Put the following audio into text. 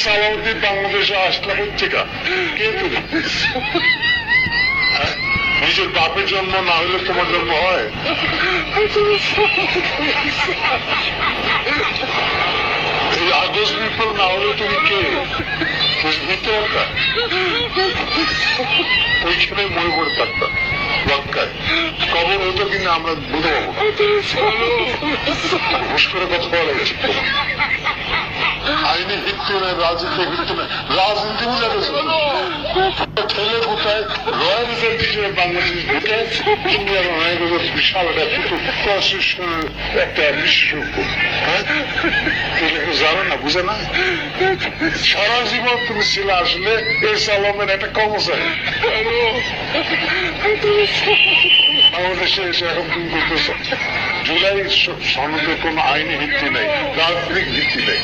সালাউদ্দিন বাংলাদেশে আসলে পত্রিকা কে তুমি? নিজের বাপের জন্ম না হলে তোমার জন্ম হয়? এই আগস্ট বিপ্লব না হলে তুমি কে? ভিতরটা ওইখানে মই করে থাকতাম লঙ্কায় কবর হতো কিনা আমরা বুঝতে পারবো ঘুষ করে কথা বলা উচিত। আইনি ভিত্তি নেই, রাজনীতি ভিত্তি নেই, রাজনীতি বুঝা গেছে ঠেলে কোথায় রয়্যাল রিজার্ভ হিসেবে বাংলাদেশ ঢুকে ইন্ডিয়ার হয়ে গেল বিশাল একটা বিশেষজ্ঞ। হ্যাঁ জানো না, বুঝে না, সারা জীবন তুমি ছিল আসলে এই সালামের একটা কর্মচারী। বাংলাদেশে এসে এখন তুমি করতেছ জুলাই সনদের কোন আইনি ভিত্তি নেই, রাজনৈতিক ভিত্তি নেই।